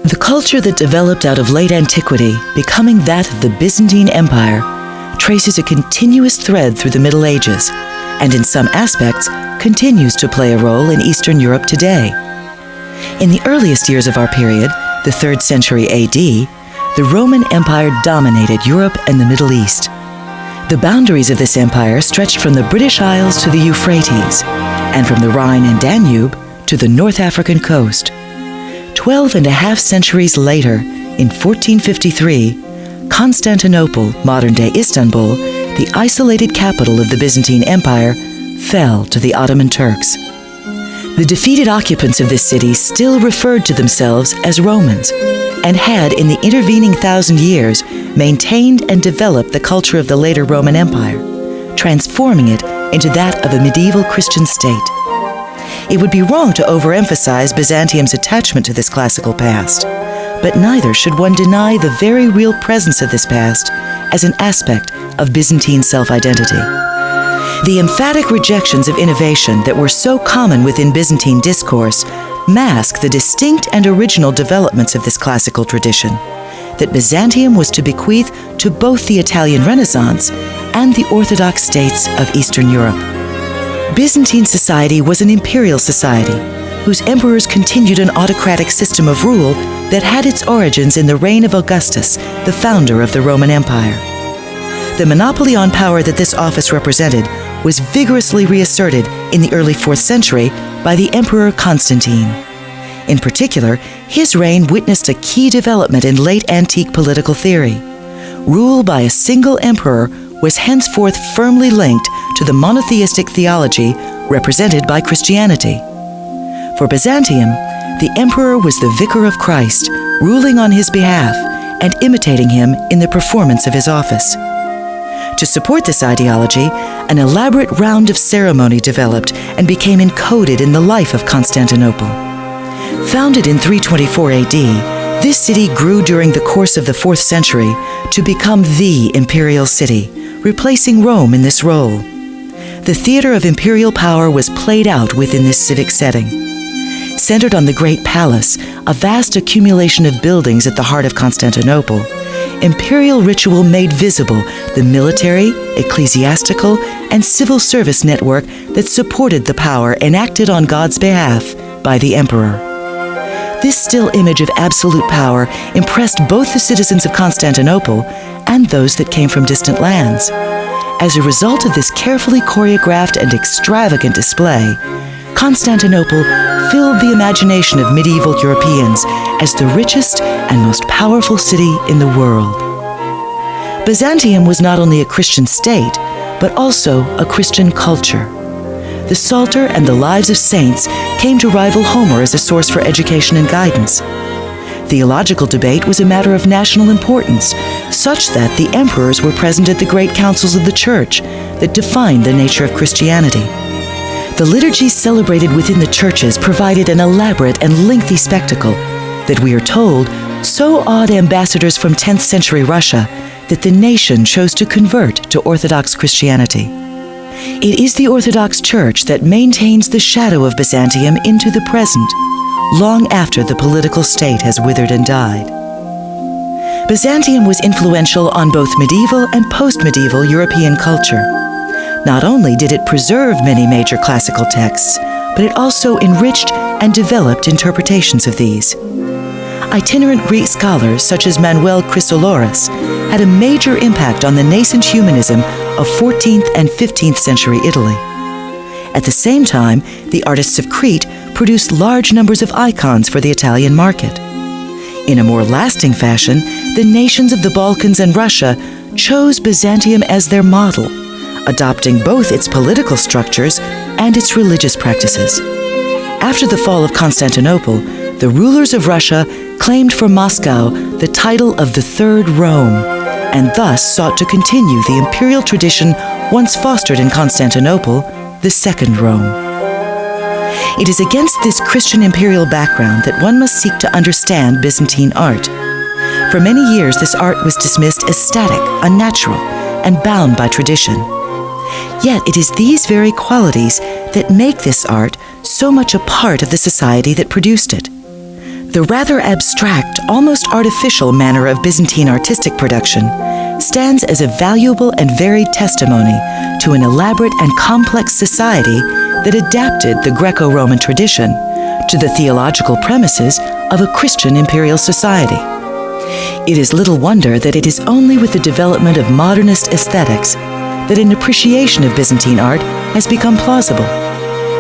The culture that developed out of late antiquity, becoming that of the Byzantine Empire, traces a continuous thread through the Middle Ages, and in some aspects continues to play a role in Eastern Europe today. In the earliest years of our period, the 3rd century AD, the Roman Empire dominated Europe and the Middle East. The boundaries of this empire stretched from the British Isles to the Euphrates, and from the Rhine and Danube to the North African coast. 12.5 centuries later, in 1453, Constantinople, modern-day Istanbul, the isolated capital of the Byzantine Empire, fell to the Ottoman Turks. The defeated occupants of this city still referred to themselves as Romans, and had, in the intervening 1,000 years, maintained and developed the culture of the later Roman Empire, transforming it into that of a medieval Christian state. It would be wrong to overemphasize Byzantium's attachment to this classical past, but neither should one deny the very real presence of this past as an aspect of Byzantine self-identity. The emphatic rejections of innovation that were so common within Byzantine discourse mask the distinct and original developments of this classical tradition that Byzantium was to bequeath to both the Italian Renaissance and the Orthodox states of Eastern Europe. Byzantine society was an imperial society whose emperors continued an autocratic system of rule that had its origins in the reign of Augustus, the founder of the Roman Empire. The monopoly on power that this office represented was vigorously reasserted in the early 4th century by the Emperor Constantine. In particular, his reign witnessed a key development in late antique political theory. Rule by a single emperor was henceforth firmly linked to the monotheistic theology represented by Christianity. For Byzantium, the emperor was the vicar of Christ, ruling on his behalf and imitating him in the performance of his office. To support this ideology, an elaborate round of ceremony developed and became encoded in the life of Constantinople. Founded in 324 AD, this city grew during the course of the 4th century to become the imperial city, replacing Rome in this role. The theater of imperial power was played out within this civic setting. Centered on the Great Palace, a vast accumulation of buildings at the heart of Constantinople, imperial ritual made visible the military, ecclesiastical, and civil service network that supported the power enacted on God's behalf by the emperor. This still image of absolute power impressed both the citizens of Constantinople and those that came from distant lands. As a result of this carefully choreographed and extravagant display, Constantinople filled the imagination of medieval Europeans as the richest and most powerful city in the world. Byzantium was not only a Christian state, but also a Christian culture. The Psalter and the lives of saints came to rival Homer as a source for education and guidance. Theological debate was a matter of national importance, such that the emperors were present at the great councils of the Church that defined the nature of Christianity. The liturgies celebrated within the churches provided an elaborate and lengthy spectacle that, we are told, so awed ambassadors from 10th century Russia that the nation chose to convert to Orthodox Christianity. It is the Orthodox Church that maintains the shadow of Byzantium into the present, long after the political state has withered and died. Byzantium was influential on both medieval and post-medieval European culture. Not only did it preserve many major classical texts, but it also enriched and developed interpretations of these. Itinerant Greek scholars such as Manuel Chrysoloras had a major impact on the nascent humanism of 14th and 15th century Italy. At the same time, the artists of Crete produced large numbers of icons for the Italian market. In a more lasting fashion, the nations of the Balkans and Russia chose Byzantium as their model, adopting both its political structures and its religious practices. After the fall of Constantinople, the rulers of Russia claimed for Moscow the title of the Third Rome, and thus sought to continue the imperial tradition once fostered in Constantinople, the Second Rome. It is against this Christian imperial background that one must seek to understand Byzantine art. For many years, this art was dismissed as static, unnatural, and bound by tradition. Yet it is these very qualities that make this art so much a part of the society that produced it. The rather abstract, almost artificial manner of Byzantine artistic production stands as a valuable and varied testimony to an elaborate and complex society that adapted the Greco-Roman tradition to the theological premises of a Christian imperial society. It is little wonder that it is only with the development of modernist aesthetics that an appreciation of Byzantine art has become plausible,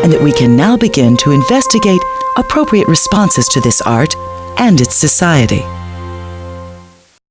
and that we can now begin to investigate appropriate responses to this art and its society.